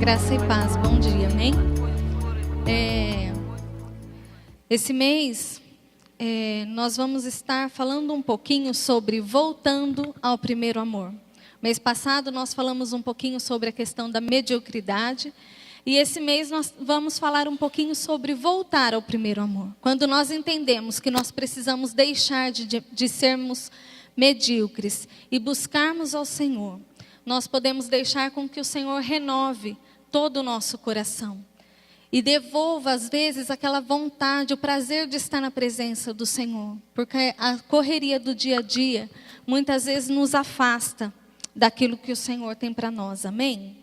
Graça e paz, bom dia, amém? Esse mês, nós vamos estar falando um pouquinho sobre voltando ao primeiro amor. Mês passado nós falamos um pouquinho sobre a questão da mediocridade. E esse mês nós vamos falar um pouquinho sobre voltar ao primeiro amor. Quando nós entendemos que nós precisamos deixar de sermos medíocres e buscarmos ao Senhor, nós podemos deixar com que o Senhor renove todo o nosso coração. E devolva, às vezes, aquela vontade, o prazer de estar na presença do Senhor. Porque a correria do dia a dia, muitas vezes nos afasta daquilo que o Senhor tem para nós. Amém?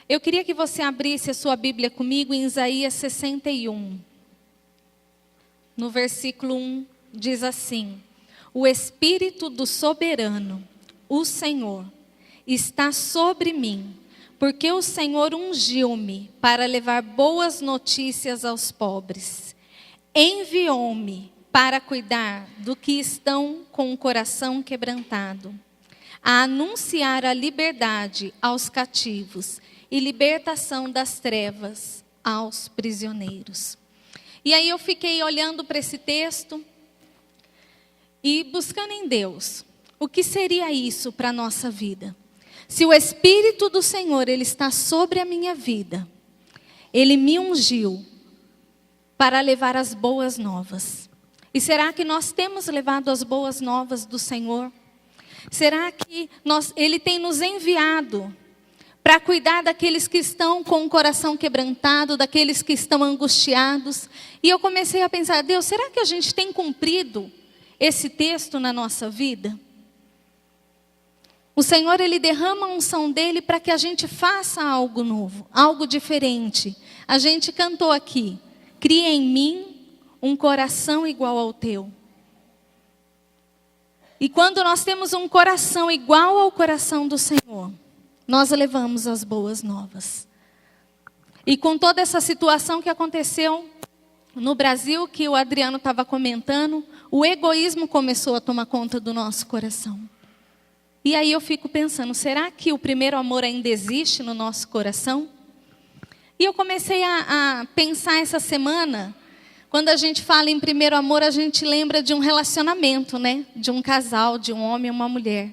Eu queria que você abrisse a sua Bíblia comigo em Isaías 61. No versículo 1, diz assim: O Espírito do Soberano, o Senhor, está sobre mim, porque o Senhor ungiu-me para levar boas notícias aos pobres. Enviou-me para cuidar do que estão com o coração quebrantado, a anunciar a liberdade aos cativos e libertação das trevas aos prisioneiros. E aí eu fiquei olhando para esse texto e buscando em Deus, o que seria isso para a nossa vida? Se o Espírito do Senhor, Ele está sobre a minha vida, Ele me ungiu para levar as boas novas. E será que nós temos levado as boas novas do Senhor? Será que Ele tem nos enviado para cuidar daqueles que estão com o coração quebrantado, daqueles que estão angustiados? E eu comecei a pensar, Deus, será que a gente tem cumprido esse texto na nossa vida? O Senhor, Ele derrama a unção dEle para que a gente faça algo novo, algo diferente. A gente cantou aqui, cria em mim um coração igual ao teu. E quando nós temos um coração igual ao coração do Senhor, nós levamos as boas novas. E com toda essa situação que aconteceu no Brasil, que o Adriano estava comentando, o egoísmo começou a tomar conta do nosso coração. E aí eu fico pensando, será que o primeiro amor ainda existe no nosso coração? E eu comecei a pensar essa semana, quando a gente fala em primeiro amor, a gente lembra de um relacionamento, né? De um casal, de um homem e uma mulher.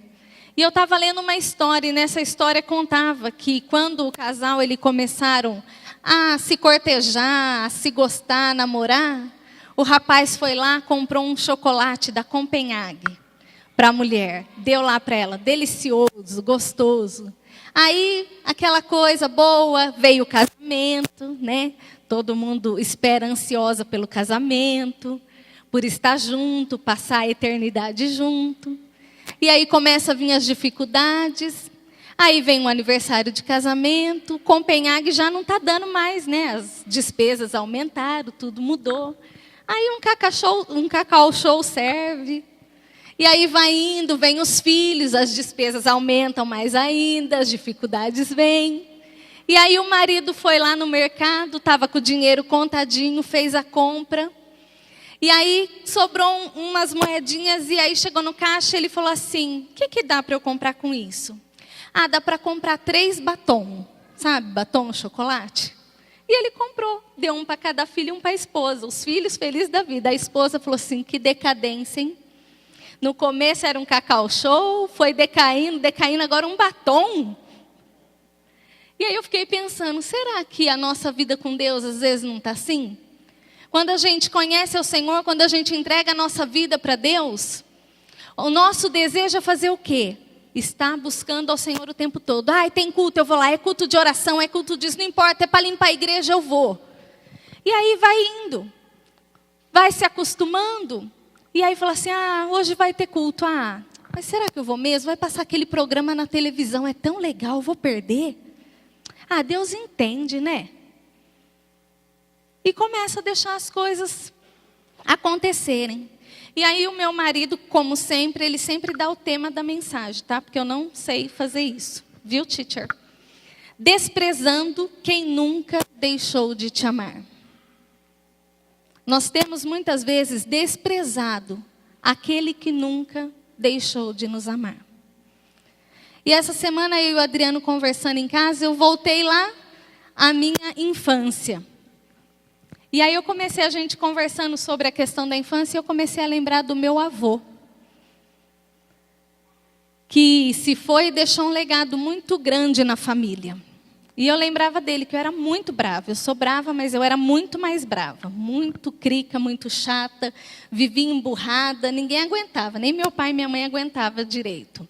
E eu estava lendo uma história, e nessa história contava que quando o casal eles começaram a se cortejar, a se gostar, a namorar, o rapaz foi lá, comprou um chocolate da Copenhague para a mulher, deu lá para ela, delicioso, gostoso. Aí, aquela coisa boa, veio o casamento, né? Todo mundo espera ansiosa pelo casamento, por estar junto, passar a eternidade junto. E aí começa a vir as dificuldades, aí vem o aniversário de casamento, Copenhague já não está dando mais, né? As despesas aumentaram, tudo mudou. Aí um cacau show serve, e aí vai indo, vem os filhos, as despesas aumentam mais ainda, as dificuldades vêm. E aí o marido foi lá no mercado, estava com o dinheiro contadinho, fez a compra. E aí sobrou umas moedinhas e aí chegou no caixa e ele falou assim, o que dá para eu comprar com isso? Ah, dá para comprar 3 batom, sabe, batom chocolate? E ele comprou, deu um para cada filho e um para a esposa. Os filhos felizes da vida. A esposa falou assim, que decadência, hein? No começo era um cacau show, foi decaindo, agora um batom. E aí eu fiquei pensando, será que a nossa vida com Deus às vezes não está assim? Quando a gente conhece o Senhor, quando a gente entrega a nossa vida para Deus, o nosso desejo é fazer o quê? Estar buscando ao Senhor o tempo todo. Ai, tem culto, eu vou lá, é culto de oração, é culto disso, não importa, é para limpar a igreja, eu vou. E aí vai indo, vai se acostumando, e aí fala assim, hoje vai ter culto, mas será que eu vou mesmo? Vai passar aquele programa na televisão, é tão legal, eu vou perder? Deus entende, né? E começa a deixar as coisas acontecerem. E aí o meu marido, como sempre, ele sempre dá o tema da mensagem, tá? Porque eu não sei fazer isso. Viu, teacher? Desprezando quem nunca deixou de te amar. Nós temos muitas vezes desprezado aquele que nunca deixou de nos amar. E essa semana eu e o Adriano conversando em casa, eu voltei lá a minha infância. E aí a gente conversando sobre a questão da infância, eu comecei a lembrar do meu avô, que se foi e deixou um legado muito grande na família. E eu lembrava dele, que eu era muito brava. Eu sou brava, mas eu era muito mais brava. Muito crica, muito chata, vivia emburrada, ninguém aguentava, nem meu pai e minha mãe aguentavam direito.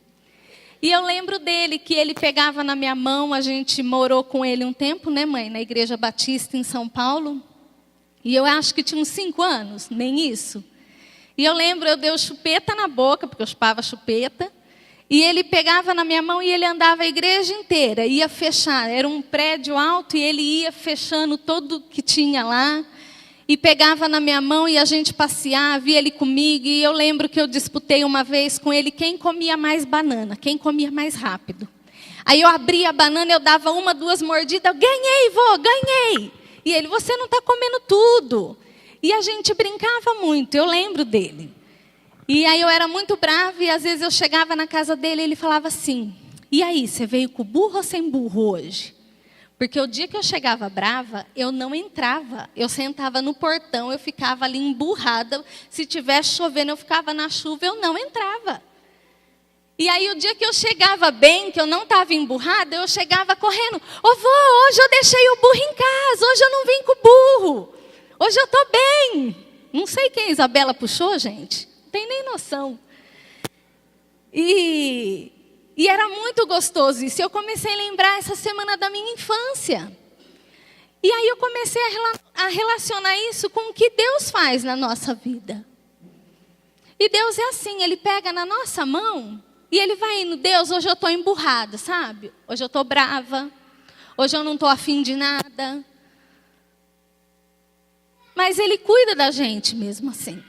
E eu lembro dele, que ele pegava na minha mão, a gente morou com ele um tempo, né, mãe, na Igreja Batista em São Paulo. E eu acho que tinha uns 5 anos, nem isso. E eu lembro, eu dei chupeta na boca, porque eu chupava chupeta. E ele pegava na minha mão e ele andava a igreja inteira, ia fechar. Era um prédio alto e ele ia fechando tudo que tinha lá. E pegava na minha mão e a gente passeava, via ele comigo. E eu lembro que eu disputei uma vez com ele quem comia mais banana, quem comia mais rápido. Aí eu abria a banana, eu dava 1, 2 mordidas, eu ganhei, vô, ganhei. E ele, você não está comendo tudo. E a gente brincava muito, eu lembro dele. E aí eu era muito brava e às vezes eu chegava na casa dele e ele falava assim, e aí, você veio com burro ou sem burro hoje? Porque o dia que eu chegava brava, eu não entrava. Eu sentava no portão, eu ficava ali emburrada. Se tivesse chovendo, eu ficava na chuva, eu não entrava. E aí o dia que eu chegava bem, que eu não estava emburrada, eu chegava correndo. Ô vô, hoje eu deixei o burro em casa, hoje eu não vim com o burro. Hoje eu estou bem. Não sei quem a Isabela puxou, gente. Não tem nem noção. E era muito gostoso isso. Eu comecei a lembrar essa semana da minha infância. E aí eu comecei a relacionar isso com o que Deus faz na nossa vida. E Deus é assim, Ele pega na nossa mão e Ele vai indo. Deus, hoje eu estou emburrada, sabe? Hoje eu estou brava. Hoje eu não estou afim de nada. Mas Ele cuida da gente mesmo assim.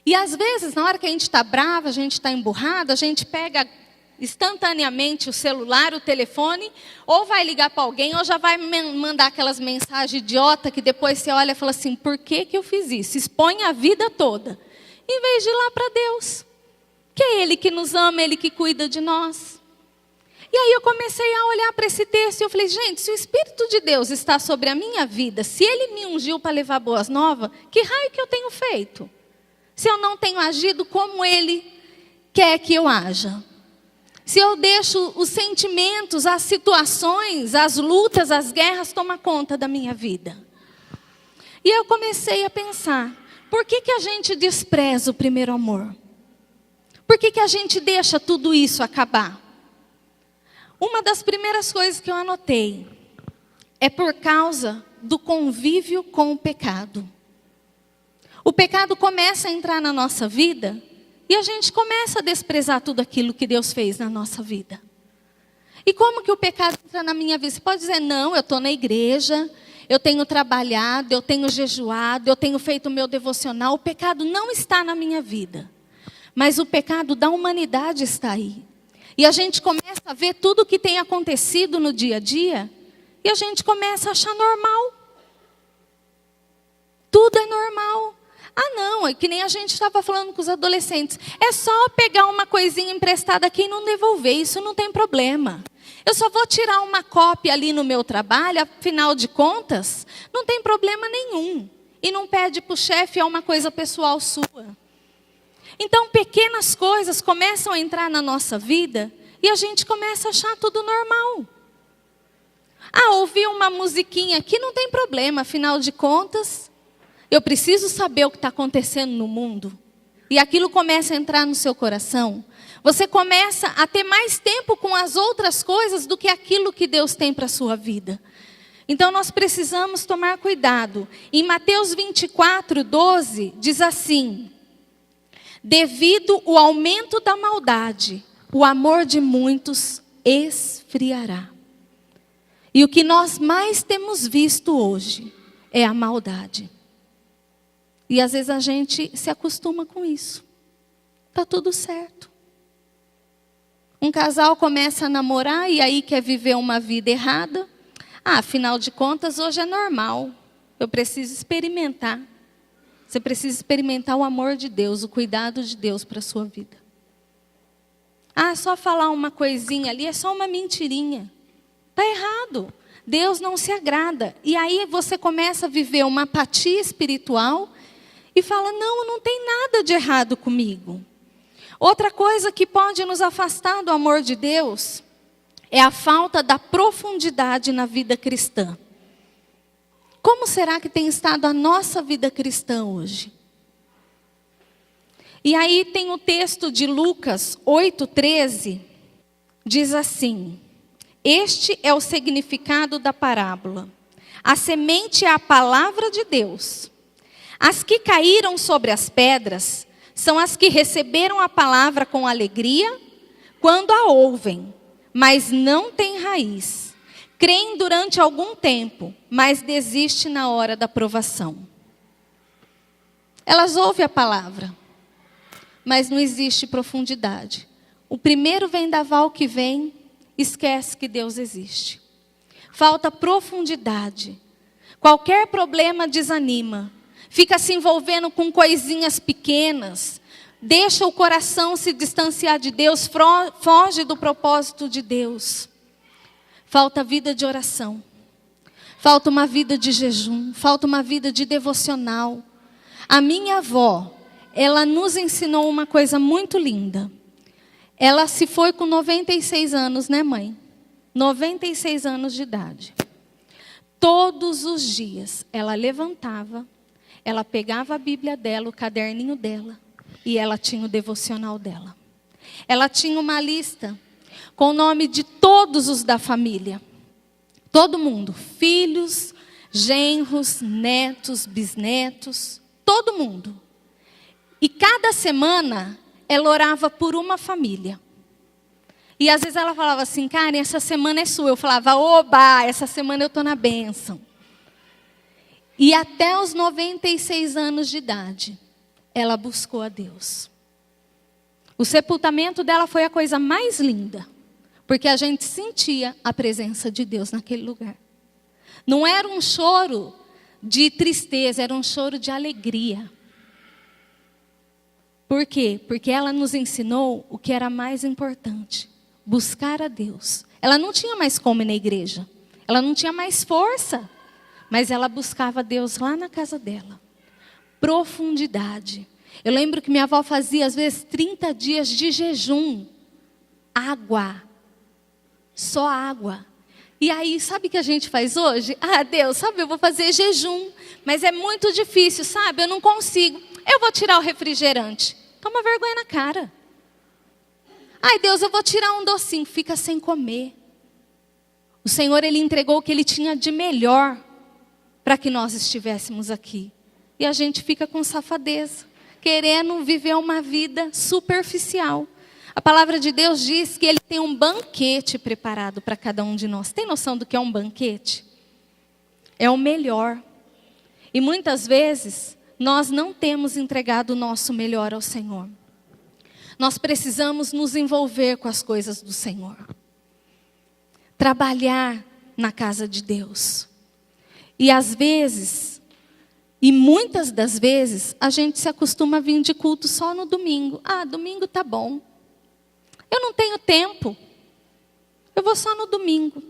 E às vezes, na hora que a gente está brava, a gente está emburrada, a gente pega instantaneamente o celular, o telefone, ou vai ligar para alguém, ou já vai mandar aquelas mensagens idiota que depois você olha e fala assim, por que eu fiz isso? Expõe a vida toda, em vez de ir lá para Deus, que é Ele que nos ama, Ele que cuida de nós. E aí eu comecei a olhar para esse texto e eu falei, gente, se o Espírito de Deus está sobre a minha vida, se Ele me ungiu para levar boas novas, que raio que eu tenho feito? Se eu não tenho agido como Ele quer que eu haja. Se eu deixo os sentimentos, as situações, as lutas, as guerras tomar conta da minha vida. E eu comecei a pensar, por que a gente despreza o primeiro amor? Por que a gente deixa tudo isso acabar? Uma das primeiras coisas que eu anotei é por causa do convívio com o pecado. O pecado começa a entrar na nossa vida e a gente começa a desprezar tudo aquilo que Deus fez na nossa vida. E como que o pecado entra na minha vida? Você pode dizer, não, eu estou na igreja, eu tenho trabalhado, eu tenho jejuado, eu tenho feito o meu devocional. O pecado não está na minha vida. Mas o pecado da humanidade está aí. E a gente começa a ver tudo o que tem acontecido no dia a dia e a gente começa a achar normal. Tudo é normal. Ah, não, é que nem a gente estava falando com os adolescentes. É só pegar uma coisinha emprestada aqui e não devolver, isso não tem problema. Eu só vou tirar uma cópia ali no meu trabalho, afinal de contas, não tem problema nenhum. E não pede para o chefe, é uma coisa pessoal sua. Então, pequenas coisas começam a entrar na nossa vida e a gente começa a achar tudo normal. Ah, ouvir uma musiquinha aqui não tem problema, afinal de contas, eu preciso saber o que está acontecendo no mundo. E aquilo começa a entrar no seu coração. Você começa a ter mais tempo com as outras coisas do que aquilo que Deus tem para a sua vida. Então nós precisamos tomar cuidado. Em Mateus 24, 12, diz assim: devido ao aumento da maldade, o amor de muitos esfriará. E o que nós mais temos visto hoje é a maldade. E às vezes a gente se acostuma com isso. Está tudo certo. Um casal começa a namorar e aí quer viver uma vida errada. Ah, afinal de contas, hoje é normal. Eu preciso experimentar. Você precisa experimentar o amor de Deus, o cuidado de Deus para a sua vida. Ah, só falar uma coisinha ali, é só uma mentirinha. Está errado. Deus não se agrada. E aí você começa a viver uma apatia espiritual e fala, não tem nada de errado comigo. Outra coisa que pode nos afastar do amor de Deus é a falta da profundidade na vida cristã. Como será que tem estado a nossa vida cristã hoje? E aí tem o texto de Lucas 8,13, diz assim: este é o significado da parábola. A semente é a palavra de Deus. As que caíram sobre as pedras são as que receberam a palavra com alegria quando a ouvem, mas não têm raiz. Creem durante algum tempo, mas desistem na hora da provação. Elas ouvem a palavra, mas não existe profundidade. O primeiro vendaval que vem, esquece que Deus existe. Falta profundidade. Qualquer problema desanima. Fica se envolvendo com coisinhas pequenas. Deixa o coração se distanciar de Deus. Foge do propósito de Deus. Falta vida de oração. Falta uma vida de jejum. Falta uma vida de devocional. A minha avó, ela nos ensinou uma coisa muito linda. Ela se foi com 96 anos, né, mãe? 96 anos de idade. Todos os dias, ela levantava, ela pegava a Bíblia dela, o caderninho dela, e ela tinha o devocional dela. Ela tinha uma lista com o nome de todos os da família. Todo mundo, filhos, genros, netos, bisnetos, todo mundo. E cada semana ela orava por uma família. E às vezes ela falava assim, Karen, essa semana é sua. Eu falava, oba, essa semana eu estou na bênção. E até os 96 anos de idade, ela buscou a Deus. O sepultamento dela foi a coisa mais linda. Porque a gente sentia a presença de Deus naquele lugar. Não era um choro de tristeza, era um choro de alegria. Por quê? Porque ela nos ensinou o que era mais importante. Buscar a Deus. Ela não tinha mais como ir na igreja. Ela não tinha mais força. Mas ela buscava Deus lá na casa dela. Profundidade. Eu lembro que minha avó fazia às vezes 30 dias de jejum. Água. Só água. E aí, sabe o que a gente faz hoje? Ah, Deus, sabe, eu vou fazer jejum. Mas é muito difícil, sabe? Eu não consigo. Eu vou tirar o refrigerante. Toma vergonha na cara. Ai, Deus, eu vou tirar um docinho. Fica sem comer. O Senhor, Ele entregou o que Ele tinha de melhor para que nós estivéssemos aqui. E a gente fica com safadeza, querendo viver uma vida superficial. A palavra de Deus diz que Ele tem um banquete preparado para cada um de nós. Tem noção do que é um banquete? É o melhor. E muitas vezes nós não temos entregado o nosso melhor ao Senhor. Nós precisamos nos envolver com as coisas do Senhor. Trabalhar na casa de Deus. E às vezes, e muitas das vezes, a gente se acostuma a vir de culto só no domingo. Ah, domingo tá bom. Eu não tenho tempo. Eu vou só no domingo.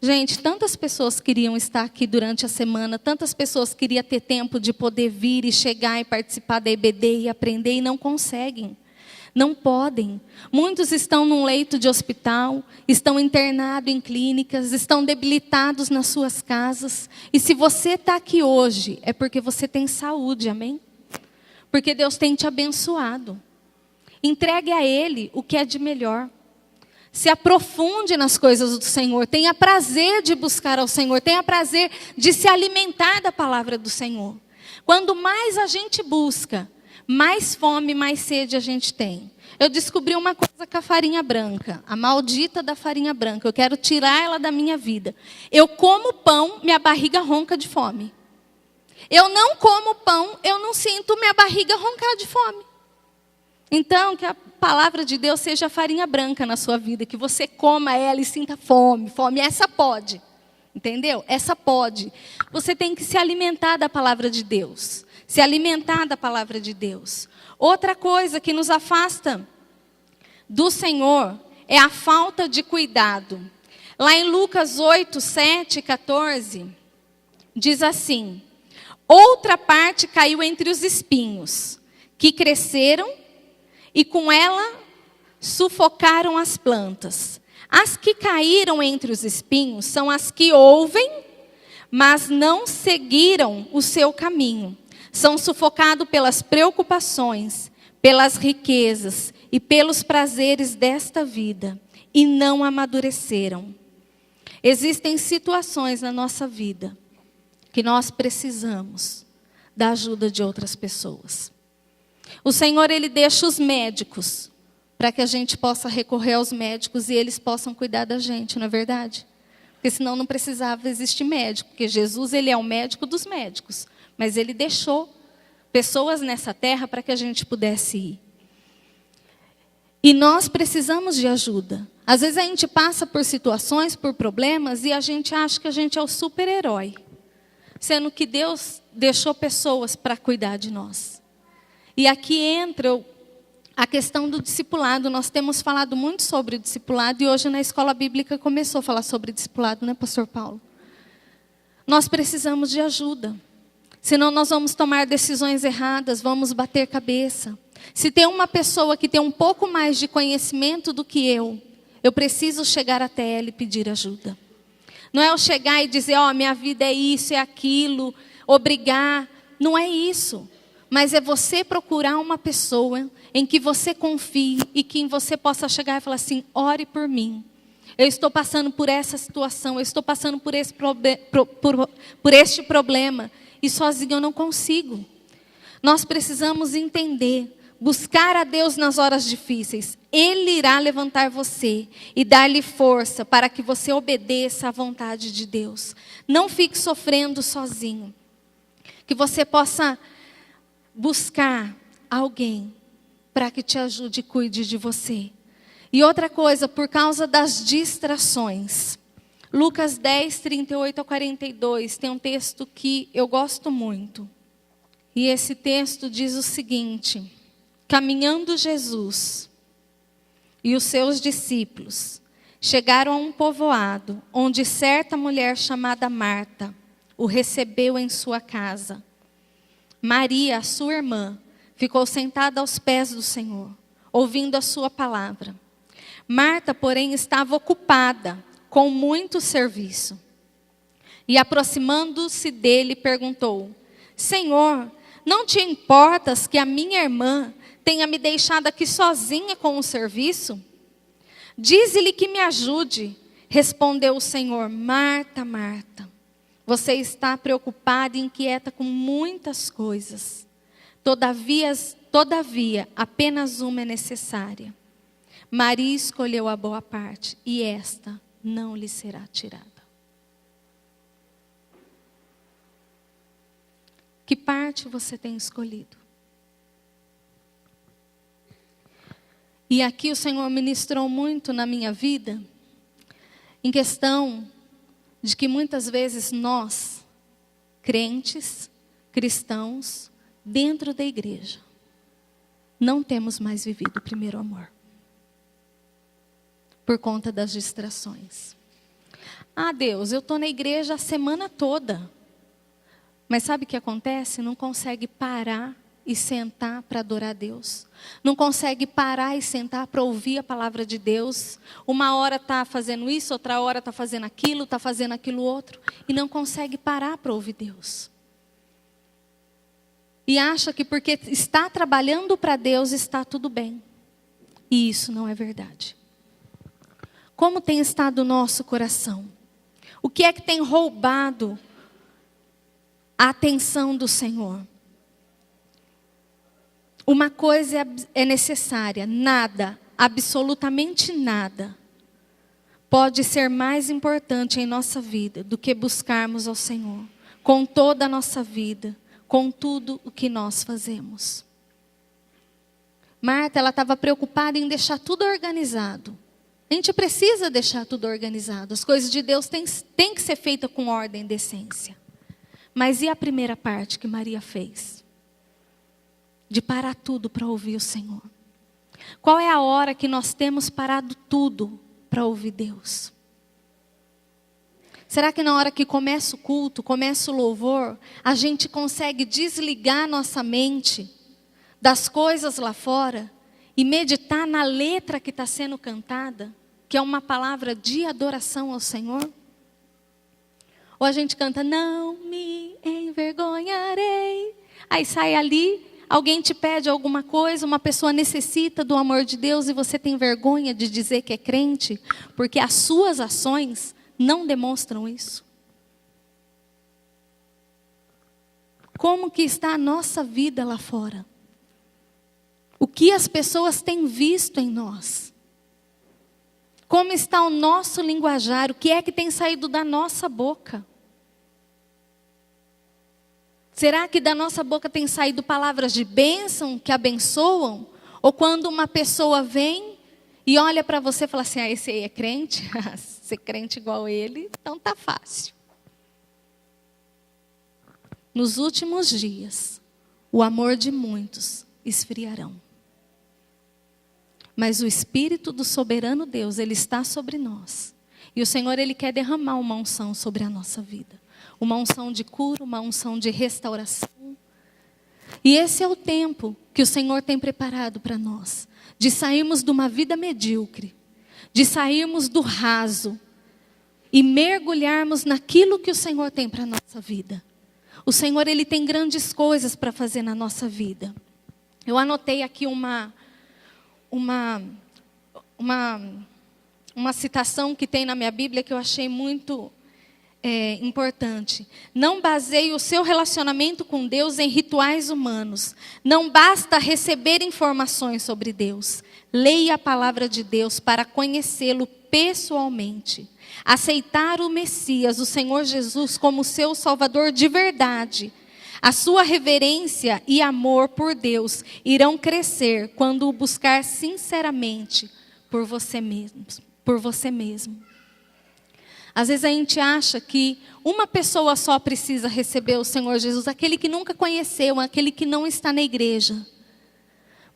Gente, tantas pessoas queriam estar aqui durante a semana, tantas pessoas queriam ter tempo de poder vir e chegar e participar da EBD e aprender e não conseguem. Não podem. Muitos estão num leito de hospital, estão internados em clínicas, estão debilitados nas suas casas. E se você está aqui hoje, é porque você tem saúde, amém? Porque Deus tem te abençoado. Entregue a Ele o que é de melhor. Se aprofunde nas coisas do Senhor. Tenha prazer de buscar ao Senhor. Tenha prazer de se alimentar da palavra do Senhor. Quando mais a gente busca, mais fome, mais sede a gente tem. Eu descobri uma coisa com a farinha branca. A maldita da farinha branca. Eu quero tirar ela da minha vida. Eu como pão, minha barriga ronca de fome. Eu não como pão, eu não sinto minha barriga roncar de fome. Então, que a palavra de Deus seja a farinha branca na sua vida, que você coma ela e sinta fome. Fome, essa pode. Entendeu? Essa pode. Você tem que se alimentar da palavra de Deus. Se alimentar da palavra de Deus. Outra coisa que nos afasta do Senhor é a falta de cuidado. Lá em Lucas 8, 7, 14, diz assim: outra parte caiu entre os espinhos, que cresceram e com ela sufocaram as plantas. As que caíram entre os espinhos são as que ouvem, mas não seguiram o seu caminho. São sufocados pelas preocupações, pelas riquezas e pelos prazeres desta vida, e não amadureceram. Existem situações na nossa vida que nós precisamos da ajuda de outras pessoas. O Senhor, Ele deixa os médicos para que a gente possa recorrer aos médicos e eles possam cuidar da gente, não é verdade? Porque senão não precisava existir médico, porque Jesus, Ele é o médico dos médicos, mas Ele deixou pessoas nessa terra para que a gente pudesse ir. E nós precisamos de ajuda. Às vezes a gente passa por situações, por problemas, e a gente acha que a gente é o super-herói, sendo que Deus deixou pessoas para cuidar de nós. E aqui entra a questão do discipulado. Nós temos falado muito sobre o discipulado, e hoje na escola bíblica começou a falar sobre discipulado, né, pastor Paulo? Nós precisamos de ajuda. Senão nós vamos tomar decisões erradas, vamos bater cabeça. Se tem uma pessoa que tem um pouco mais de conhecimento do que eu preciso chegar até ela e pedir ajuda. Não é eu chegar e dizer, minha vida é isso, é aquilo, obrigar. Não é isso. Mas é você procurar uma pessoa em que você confie e que você possa chegar e falar assim, ore por mim. Eu estou passando por essa situação, eu estou passando por este problema. E sozinho eu não consigo. Nós precisamos entender, buscar a Deus nas horas difíceis. Ele irá levantar você e dar-lhe força para que você obedeça à vontade de Deus. Não fique sofrendo sozinho. Que você possa buscar alguém para que te ajude e cuide de você. E outra coisa, por causa das distrações. Lucas 10, 38 a 42, tem um texto que eu gosto muito. E esse texto diz o seguinte: caminhando Jesus e os seus discípulos chegaram a um povoado, onde certa mulher chamada Marta o recebeu em sua casa. Maria, a sua irmã, ficou sentada aos pés do Senhor, ouvindo a sua palavra. Marta, porém, estava ocupada com muito serviço. E aproximando-se dele, perguntou: Senhor, não te importas que a minha irmã tenha me deixado aqui sozinha com o serviço? Dize-lhe que me ajude. Respondeu o Senhor: Marta, Marta, você está preocupada e inquieta com muitas coisas. Todavia, apenas uma é necessária. Maria escolheu a boa parte, e esta não lhe será tirada. Que parte você tem escolhido? E aqui o Senhor ministrou muito na minha vida, em questão de que muitas vezes nós, crentes, cristãos, dentro da igreja, não temos mais vivido o primeiro amor. Por conta das distrações. Deus, eu estou na igreja a semana toda. Mas sabe o que acontece? Não consegue parar e sentar para adorar a Deus. Não consegue parar e sentar para ouvir a palavra de Deus. Uma hora está fazendo isso, outra hora está fazendo aquilo outro. E não consegue parar para ouvir Deus. E acha que porque está trabalhando para Deus está tudo bem. E isso não é verdade. Como tem estado o nosso coração? O que é que tem roubado a atenção do Senhor? Uma coisa é necessária: nada, absolutamente nada, pode ser mais importante em nossa vida do que buscarmos ao Senhor, com toda a nossa vida, com tudo o que nós fazemos. Marta, ela estava preocupada em deixar tudo organizado. A gente precisa deixar tudo organizado. As coisas de Deus têm que ser feitas com ordem e decência. Mas e a primeira parte que Maria fez? De parar tudo para ouvir o Senhor. Qual é a hora que nós temos parado tudo para ouvir Deus? Será que na hora que começa o culto, começa o louvor, a gente consegue desligar nossa mente das coisas lá fora e meditar na letra que está sendo cantada, que é uma palavra de adoração ao Senhor? Ou a gente canta, não me envergonharei. Aí sai ali, alguém te pede alguma coisa, uma pessoa necessita do amor de Deus e você tem vergonha de dizer que é crente, porque as suas ações não demonstram isso. Como que está a nossa vida lá fora? O que as pessoas têm visto em nós? Como está o nosso linguajar? O que é que tem saído da nossa boca? Será que da nossa boca tem saído palavras de bênção, que abençoam? Ou quando uma pessoa vem e olha para você e fala assim, esse aí é crente? Ser crente igual ele, então tá fácil. Nos últimos dias, o amor de muitos esfriarão. Mas o Espírito do soberano Deus, Ele está sobre nós. E o Senhor, Ele quer derramar uma unção sobre a nossa vida. Uma unção de cura, uma unção de restauração. E esse é o tempo que o Senhor tem preparado para nós. De sairmos de uma vida medíocre. De sairmos do raso. E mergulharmos naquilo que o Senhor tem para a nossa vida. O Senhor, Ele tem grandes coisas para fazer na nossa vida. Eu anotei aqui uma citação que tem na minha Bíblia que eu achei muito importante. Não baseie o seu relacionamento com Deus em rituais humanos. Não basta receber informações sobre Deus. Leia a palavra de Deus para conhecê-lo pessoalmente. Aceitar o Messias, o Senhor Jesus, como seu Salvador de verdade. A sua reverência e amor por Deus irão crescer quando o buscar sinceramente por você mesmo. Às vezes a gente acha que uma pessoa só precisa receber o Senhor Jesus, aquele que nunca conheceu, aquele que não está na igreja.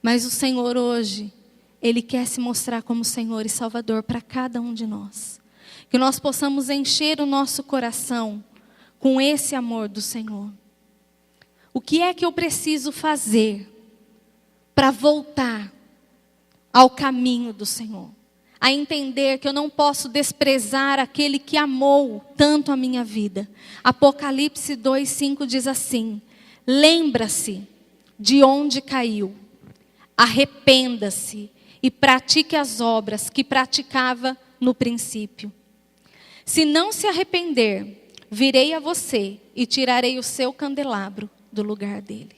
Mas o Senhor hoje, Ele quer se mostrar como Senhor e Salvador para cada um de nós. Que nós possamos encher o nosso coração com esse amor do Senhor. O que é que eu preciso fazer para voltar ao caminho do Senhor? A entender que eu não posso desprezar aquele que amou tanto a minha vida. Apocalipse 2:5 diz assim: lembra-se de onde caiu, arrependa-se e pratique as obras que praticava no princípio. Se não se arrepender, virei a você e tirarei o seu candelabro do lugar dele.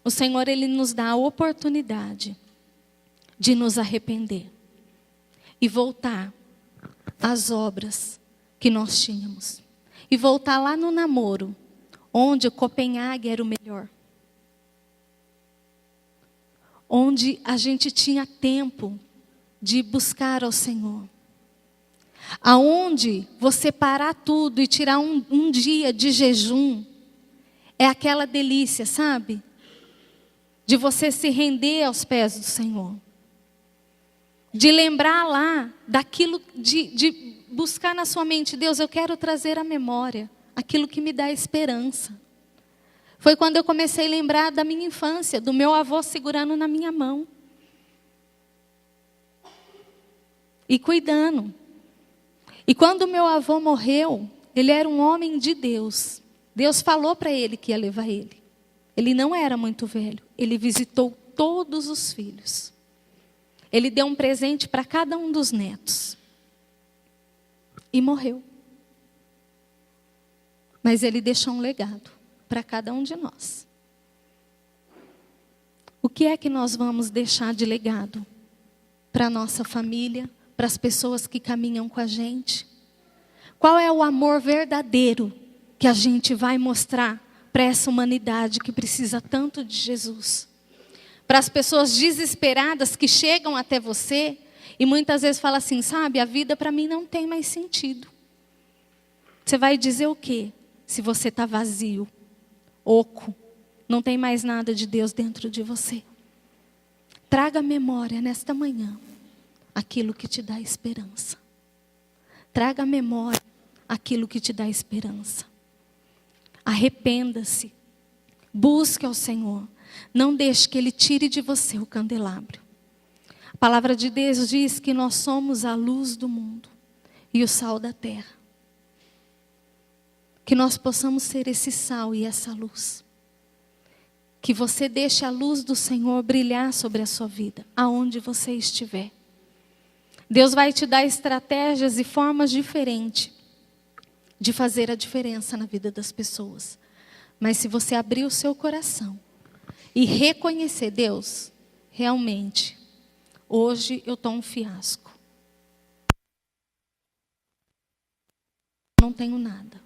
O Senhor, Ele nos dá a oportunidade de nos arrepender e voltar às obras que nós tínhamos. E voltar lá no namoro, onde Copenhague era o melhor. Onde a gente tinha tempo de buscar ao Senhor. Aonde você parar tudo e tirar um dia de jejum, é aquela delícia, sabe? De você se render aos pés do Senhor. De lembrar lá daquilo, de buscar na sua mente, Deus, eu quero trazer à memória aquilo que me dá esperança. Foi quando eu comecei a lembrar da minha infância, do meu avô segurando na minha mão. E cuidando. E quando meu avô morreu, ele era um homem de Deus. Deus falou para ele que ia levar ele. Ele não era muito velho. Ele visitou todos os filhos. Ele deu um presente para cada um dos netos. E morreu. Mas ele deixou um legado para cada um de nós. O que é que nós vamos deixar de legado para a nossa família, para as pessoas que caminham com a gente? Qual é o amor verdadeiro que a gente vai mostrar para essa humanidade que precisa tanto de Jesus? Para as pessoas desesperadas que chegam até você e muitas vezes falam assim, sabe, a vida para mim não tem mais sentido. Você vai dizer o quê? Se você está vazio, oco, não tem mais nada de Deus dentro de você. Traga à memória nesta manhã aquilo que te dá esperança. Traga à memória aquilo que te dá esperança. Arrependa-se. Busque ao Senhor. Não deixe que Ele tire de você o candelabro. A palavra de Deus diz que nós somos a luz do mundo e o sal da terra. Que nós possamos ser esse sal e essa luz. Que você deixe a luz do Senhor brilhar sobre a sua vida, aonde você estiver. Deus vai te dar estratégias e formas diferentes de fazer a diferença na vida das pessoas. Mas se você abrir o seu coração e reconhecer, Deus, realmente, hoje eu estou um fiasco. Não tenho nada.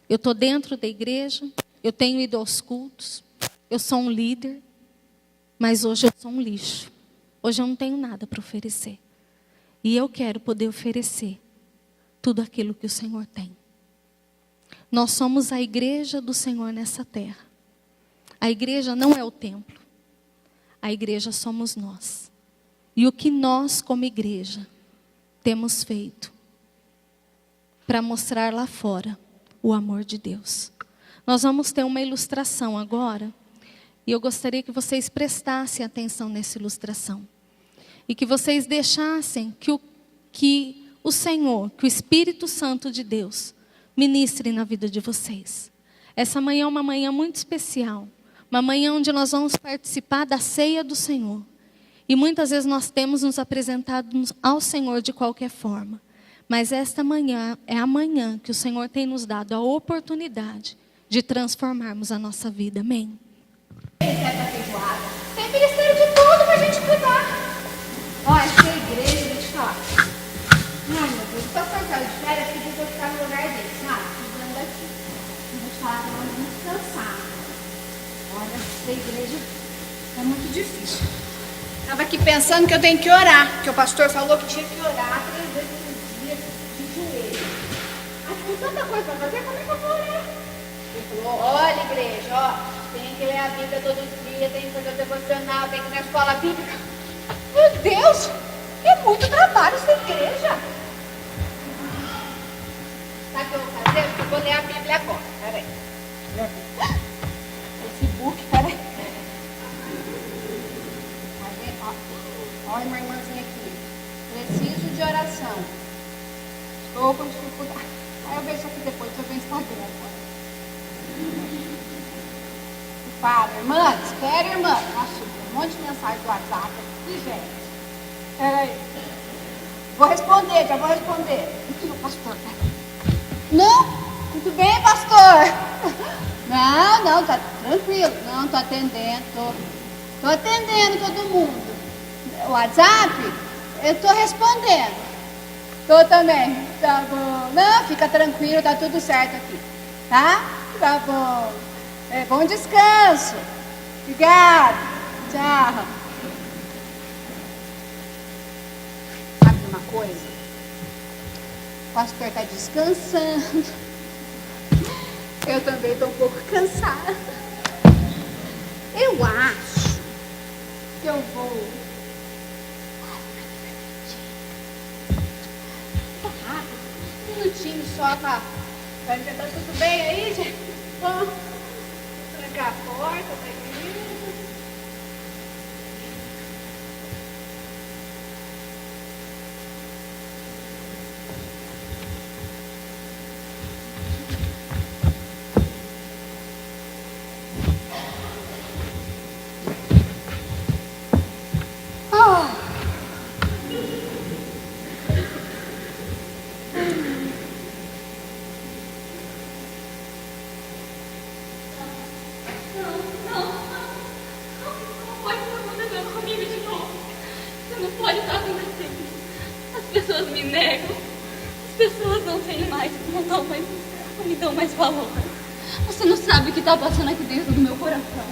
Eu estou dentro da igreja, eu tenho ido aos cultos, eu sou um líder, mas hoje eu sou um lixo. Hoje eu não tenho nada para oferecer. E eu quero poder oferecer tudo aquilo que o Senhor tem. Nós somos a igreja do Senhor nessa terra. A igreja não é o templo. A igreja somos nós. E o que nós, como igreja, temos feito para mostrar lá fora o amor de Deus. Nós vamos ter uma ilustração agora. E eu gostaria que vocês prestassem atenção nessa ilustração. E que vocês deixassem que o Senhor, que o Espírito Santo de Deus, ministre na vida de vocês. Essa manhã é uma manhã muito especial. Uma manhã onde nós vamos participar da ceia do Senhor. E muitas vezes nós temos nos apresentado ao Senhor de qualquer forma. Mas esta manhã é a manhã que o Senhor tem nos dado a oportunidade de transformarmos a nossa vida. Amém? Tem ministério de tudo pra gente cuidar. Ó, essa igreja, deixa eu te falar. Ai, meu Deus, o pastor saiu de férias, pediu pra eu ficar no lugar dele, sabe? Cuidando daqui. Eu vou te falar, eu vou muito cansada. Olha, essa igreja é muito difícil. Tava aqui pensando que eu tenho que orar, porque o pastor falou que tinha que orar 3 vezes por dia de joelho. Mas com tanta coisa pra fazer, como é que eu vou orar? Ele falou, olha, igreja, ó. Tem que ler a Bíblia todo dia, tem que fazer o devocional, tem que ir na escola bíblica. Meu Deus, é muito trabalho essa igreja. Sabe o que eu vou fazer? Eu vou ler a Bíblia agora. Peraí. Facebook, peraí. Olha uma irmãzinha aqui. Preciso de oração. Estou com dificuldade. Aí eu vejo aqui depois, eu vejo o Instagram agora. Fala, irmã, espera, irmã. Nossa, um monte de mensagem do WhatsApp aqui, gente. Peraí. Vou responder, já vou responder. Pastor, não? Tudo bem, pastor? Não, tá tranquilo. Não, tô atendendo. Tô atendendo todo mundo. O WhatsApp, eu tô respondendo. Tô também. Tá bom. Não, fica tranquilo, tá tudo certo aqui. Tá? Tá bom. Bom descanso. Obrigada. Tchau. Sabe uma coisa? O pastor está descansando. Eu também estou um pouco cansada. Eu acho que eu vou... rápido. Um minutinho só para ver. Tá tudo bem aí, gente? Bom. Trancar a porta da igreja. Não me dão mais valor. Você não sabe o que está passando aqui dentro do meu coração.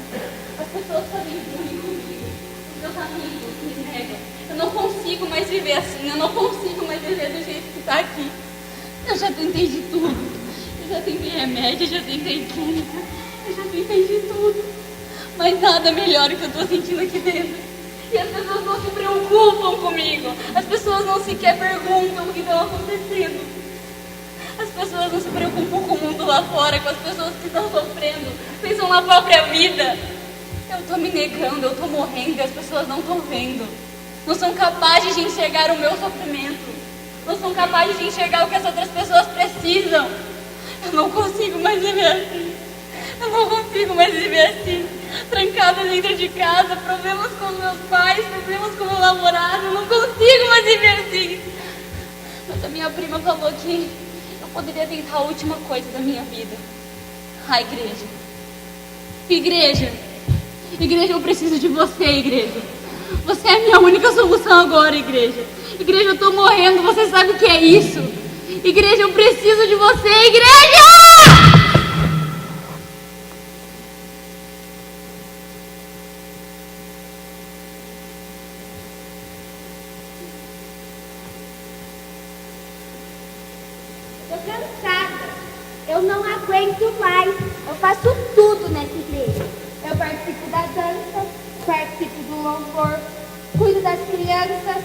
As pessoas fazem bullying comigo. Os meus amigos me negam. Eu não consigo mais viver assim. Eu não consigo mais viver do jeito que está aqui. Eu já tentei de tudo. Eu já tentei remédio, eu já tentei química. Eu já tentei de tudo. Mas nada melhor do que eu estou sentindo aqui dentro. E as pessoas não se preocupam comigo. As pessoas não sequer perguntam o que está acontecendo. As pessoas não se preocupam com o mundo lá fora, com as pessoas que estão sofrendo, pensam na própria vida. Eu estou me negando, eu estou morrendo e as pessoas não estão vendo. Não são capazes de enxergar o meu sofrimento. Não são capazes de enxergar o que as outras pessoas precisam. Eu não consigo mais viver assim. Eu não consigo mais viver assim. Trancada dentro de casa, problemas com meus pais, problemas com meu namorado. Eu não consigo mais viver assim. Mas a minha prima falou que eu poderia tentar a última coisa da minha vida. A igreja. Igreja. Igreja, eu preciso de você, igreja. Você é a minha única solução agora, igreja. Igreja, eu tô morrendo, você sabe o que é isso? Igreja, eu preciso de você, igreja! Tô cansada. Eu não aguento mais. Eu faço tudo nessa igreja. Eu participo da dança, participo do louvor, cuido das crianças,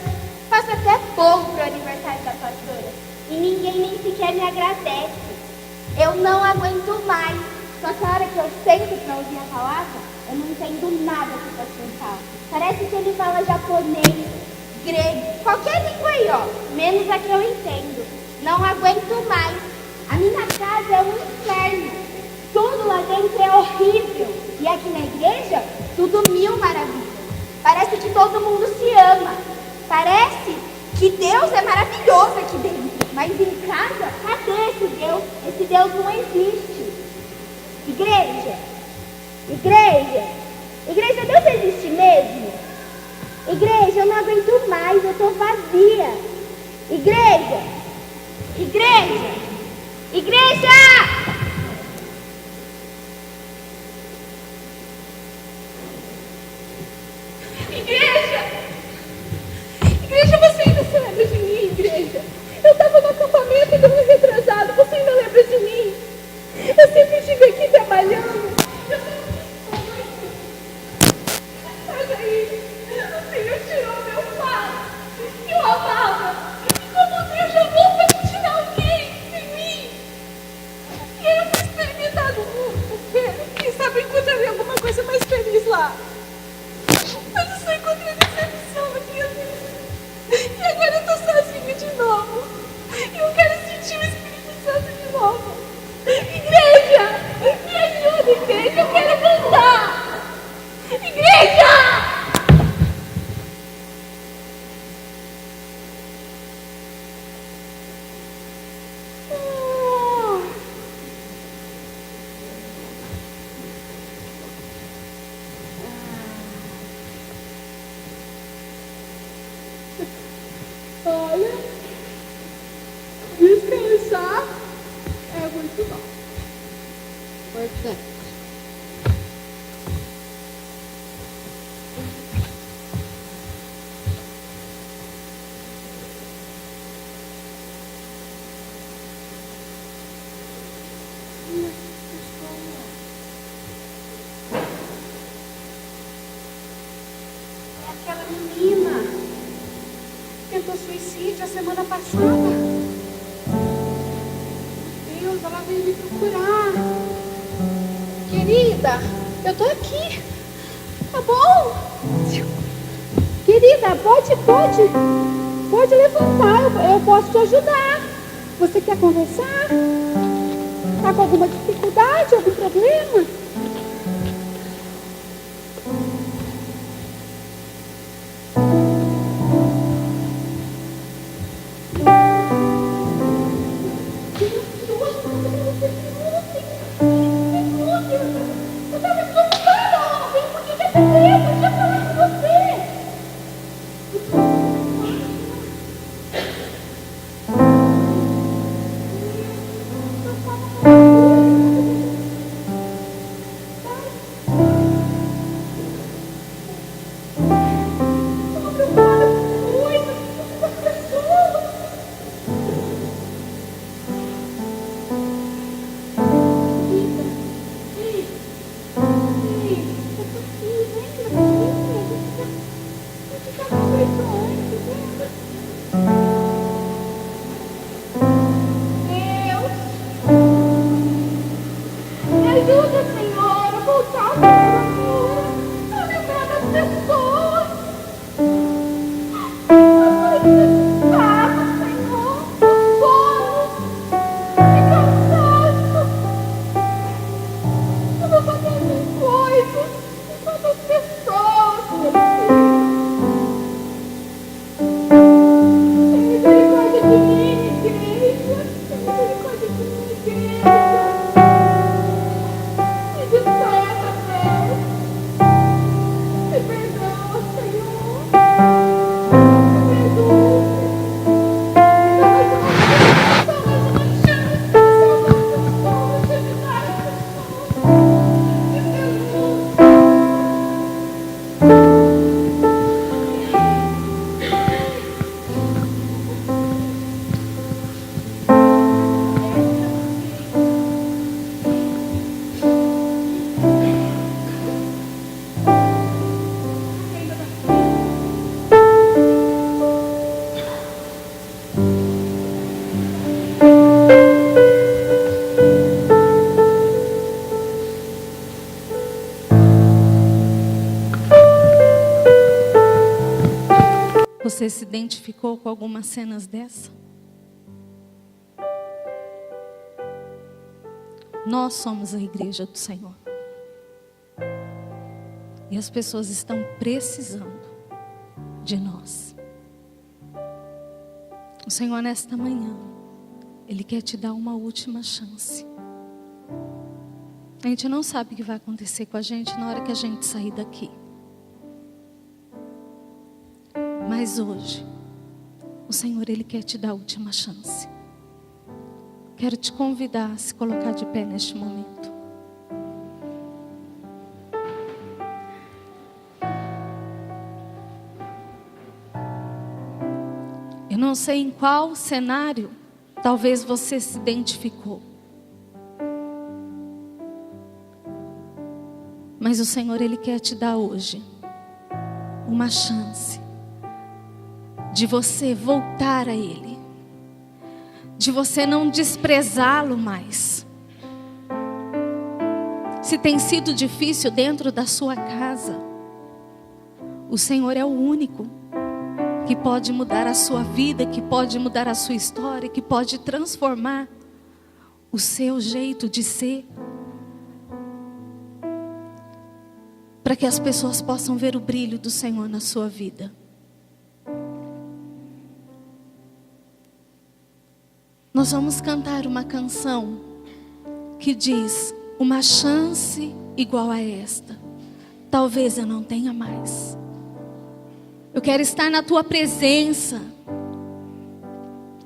faço até bolo pro aniversário da pastora. E ninguém nem sequer me agradece. Eu não aguento mais. Só que a hora que eu sento para ouvir a palavra, eu não entendo nada que o pastor fala. Parece que ele fala japonês, grego, qualquer língua aí, ó. Menos a que eu entendo. Não aguento mais. A minha casa é um inferno. Tudo lá dentro é horrível. E aqui na igreja, tudo mil maravilhas. Parece que todo mundo se ama. Parece que Deus é maravilhoso aqui dentro. Mas em casa, cadê esse Deus? Esse Deus não existe. Igreja, igreja, igreja, Deus existe mesmo? Igreja, eu não aguento mais, eu estou vazia. Igreja, igreja, igreja! Igreja! Igreja, você ainda se lembra de mim, igreja? Eu estava no acampamento do ano retrasado, você ainda lembra de mim? Eu sempre estive aqui trabalhando. Eu sempre mas aí, o Senhor tirou meu pai, que eu amava. E como Deus chamou para me tirar alguém de mim? E eu fui experimentar no mundo, porque quem sabe eu encontraria alguma coisa mais feliz lá. Mas eu só encontrei decepção na minha vida. E agora eu estou sozinha de novo. E eu quero sentir o Espírito Santo de novo. Igreja! Me ajuda, igreja! Eu quero voltar! Igreja! Olha, descansar é muito bom. Importante. É aquela menina que tentou suicídio a semana passada. Deus, ela veio me procurar. Querida, eu tô aqui. Tá bom? Querida, pode levantar. Eu posso te ajudar. Você quer conversar? Tá com alguma dificuldade, algum problema? pessoas. Eu estou necessitada, Senhor. Com fome e cansaço. Eu vou fazer coisas enquanto as pessoas precisam. Tem misericórdia de mim, igreja. Tem misericórdia de mim, igreja. Me desperta, Deus. Me perdoa, Senhor. Me perdoa. Me dá mais uma chance de salvar pessoas, de ajudar as pessoas. Me perdoa. Você se identificou com algumas cenas dessa? Nós somos a igreja do Senhor. E as pessoas estão precisando de nós. O Senhor, nesta manhã, Ele quer te dar uma última chance. A gente não sabe o que vai acontecer com a gente na hora que a gente sair daqui. Mas hoje, o Senhor, Ele quer te dar a última chance. Quero te convidar a se colocar de pé neste momento. Eu não sei em qual cenário talvez você se identificou. Mas o Senhor, Ele quer te dar hoje uma chance de você voltar a Ele, de você não desprezá-lo mais. Se tem sido difícil dentro da sua casa, o Senhor é o único que pode mudar a sua vida, que pode mudar a sua história, que pode transformar o seu jeito de ser, para que as pessoas possam ver o brilho do Senhor na sua vida. Nós vamos cantar uma canção que diz: uma chance igual a esta, talvez eu não tenha mais. Eu quero estar na tua presença,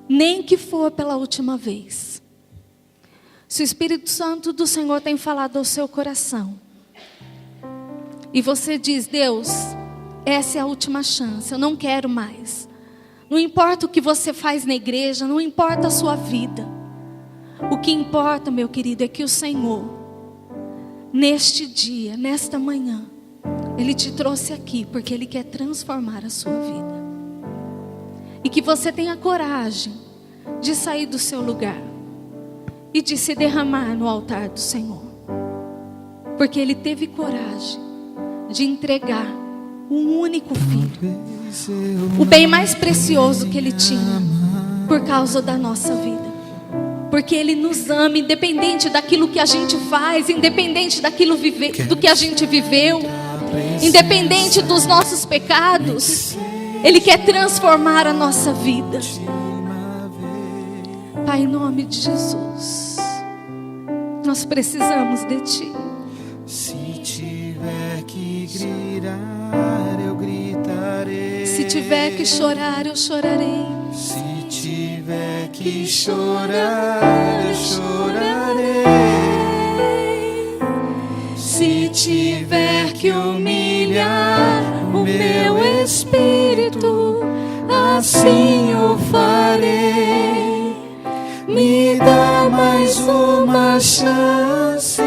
nem que for pela última vez. Se o Espírito Santo do Senhor tem falado ao seu coração, e você diz: Deus, essa é a última chance, eu não quero mais. Não importa o que você faz na igreja, não importa a sua vida. O que importa, meu querido, é que o Senhor, neste dia, nesta manhã, Ele te trouxe aqui porque Ele quer transformar a sua vida. E que você tenha coragem de sair do seu lugar e de se derramar no altar do Senhor. Porque Ele teve coragem de entregar um único filho, o bem mais precioso que Ele tinha, por causa da nossa vida. Porque Ele nos ama, independente daquilo que a gente faz, independente do que a gente viveu, independente dos nossos pecados. Ele quer transformar a nossa vida. Pai, em nome de Jesus, nós precisamos de Ti. Se tiver que gritar, eu gritarei. Se tiver que chorar, eu chorarei. Se tiver que chorar, eu chorarei. Se tiver que humilhar o meu espírito, assim eu farei. Me dá mais uma chance.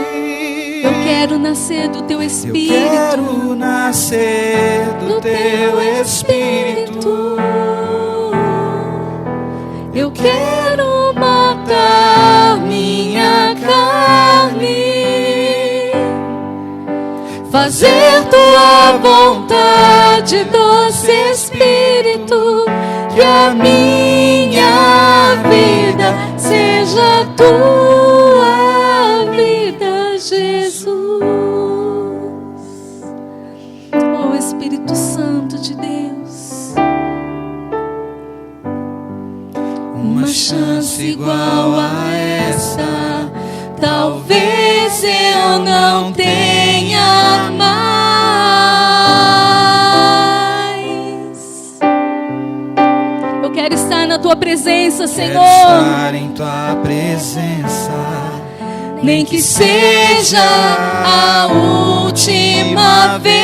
Eu quero nascer do Teu Espírito. Eu quero nascer do Teu Espírito. Eu quero matar minha carne, fazer Tua vontade a minha vida seja tua vida, Jesus. Oh Espírito Santo de Deus, Uma chance igual a essa, talvez eu não tenha mais. eu quero estar na tua presença, Quero Senhor. estar em tua presença, nem que seja a última vez.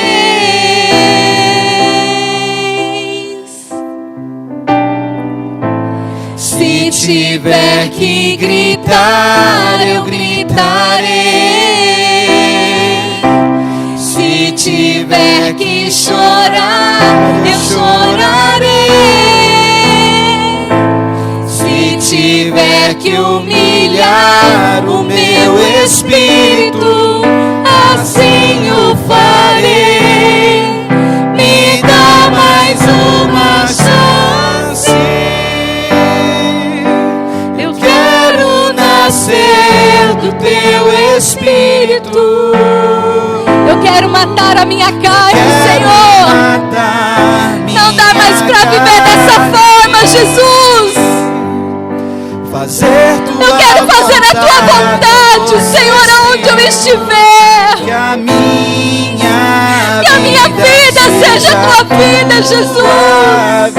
Se tiver que gritar, eu gritarei. Se tiver que chorar, eu chorarei. Se tiver que humilhar o meu espírito, assim o farei. Me dá mais uma chance. Eu quero nascer do teu espírito. Eu quero matar a minha carne, Senhor. Não dá mais para viver dessa forma, Jesus. Eu quero fazer a tua vontade, Senhor, aonde eu estiver. Que a minha vida seja a tua vida, Jesus.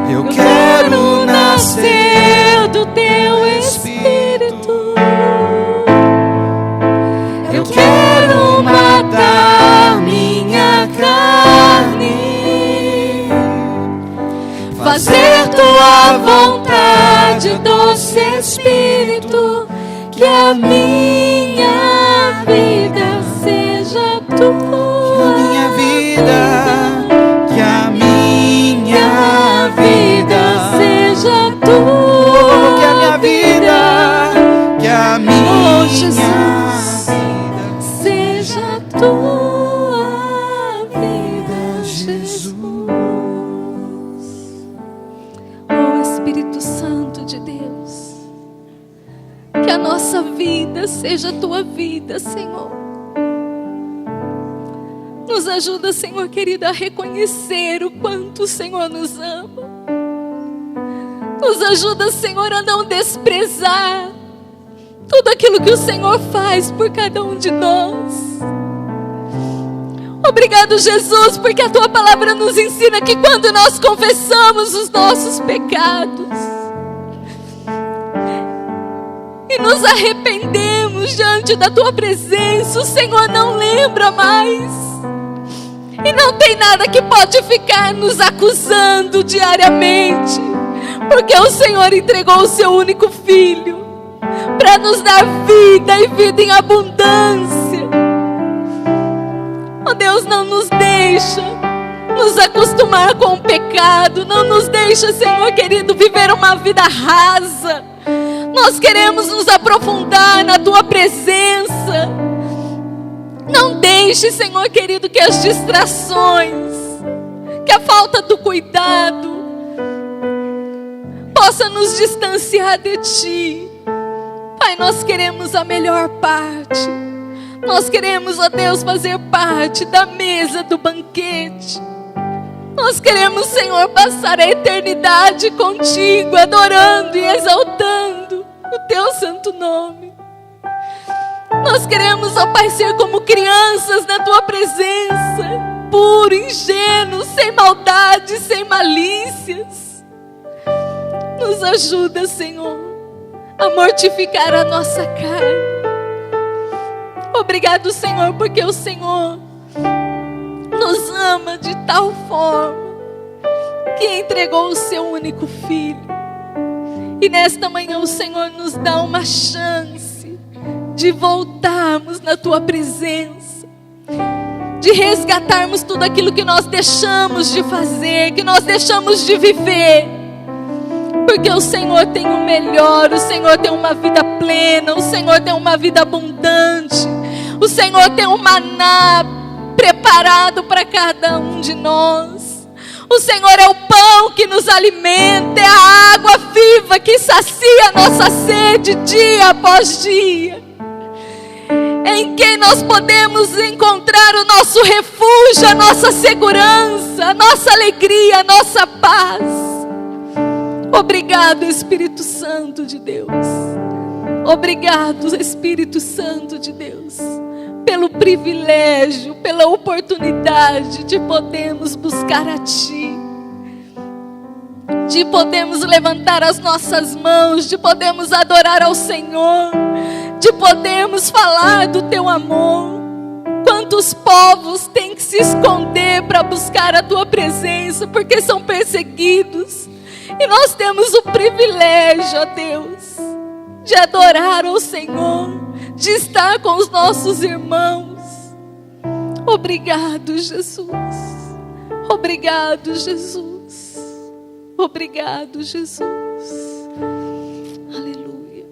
Eu quero nascer do teu espírito. Eu quero matar minha carne, fazer tua vontade, doce Espírito. Que a minha vida seja tua vida. Que a minha vida seja tua. Que a minha vida, que a minha vida seja tua vida, Jesus. Oh Espírito Santo de Deus, que a nossa vida seja a tua vida, Senhor. Nos ajuda, Senhor querido, a reconhecer o quanto o Senhor nos ama. Nos ajuda, Senhor, a não desprezar tudo aquilo que o Senhor faz por cada um de nós. Obrigado, Jesus, porque a tua palavra nos ensina que quando nós confessamos os nossos pecados e nos arrependemos diante da tua presença, o Senhor não lembra mais. E não tem nada que pode ficar nos acusando diariamente, porque o Senhor entregou o seu único filho para nos dar vida e vida em abundância. Oh Deus, não nos deixa nos acostumar com o pecado. Não nos deixa, Senhor querido, viver uma vida rasa. Nós queremos nos aprofundar na tua presença. Não deixe, Senhor querido, que as distrações, que a falta do cuidado possa nos distanciar de ti. Pai, nós queremos a melhor parte. Nós queremos, ó Deus, fazer parte da mesa do banquete. Nós queremos, Senhor, passar a eternidade contigo, adorando e exaltando o teu santo nome. Nós queremos, ó Pai, ser como crianças na tua presença, puro, ingênuo, sem maldade, sem malícias. Nos ajuda, Senhor, a mortificar a nossa carne. Obrigado, Senhor, porque o Senhor nos ama de tal forma que entregou o seu único filho. E nesta manhã o Senhor nos dá uma chance de voltarmos na tua presença, de resgatarmos tudo aquilo que nós deixamos de fazer, que nós deixamos de viver. Porque o Senhor tem o melhor, o Senhor tem uma vida plena, o Senhor tem uma vida abundante, o Senhor tem um maná preparado para cada um de nós. O Senhor é o pão que nos alimenta, é a água viva que sacia a nossa sede dia após dia. Em quem nós podemos encontrar o nosso refúgio, a nossa segurança, a nossa alegria, a nossa paz. Obrigado, Espírito Santo de Deus. Obrigado, Espírito Santo de Deus, pelo privilégio, pela oportunidade de podermos buscar a Ti, de podermos levantar as nossas mãos, de podermos adorar ao Senhor, de podermos falar do Teu amor. Quantos povos têm que se esconder para buscar a Tua presença, porque são perseguidos, e nós temos o privilégio, ó Deus, de adorar ao Senhor, de estar com os nossos irmãos. Obrigado, Jesus. Obrigado, Jesus. Obrigado, Jesus. Aleluia.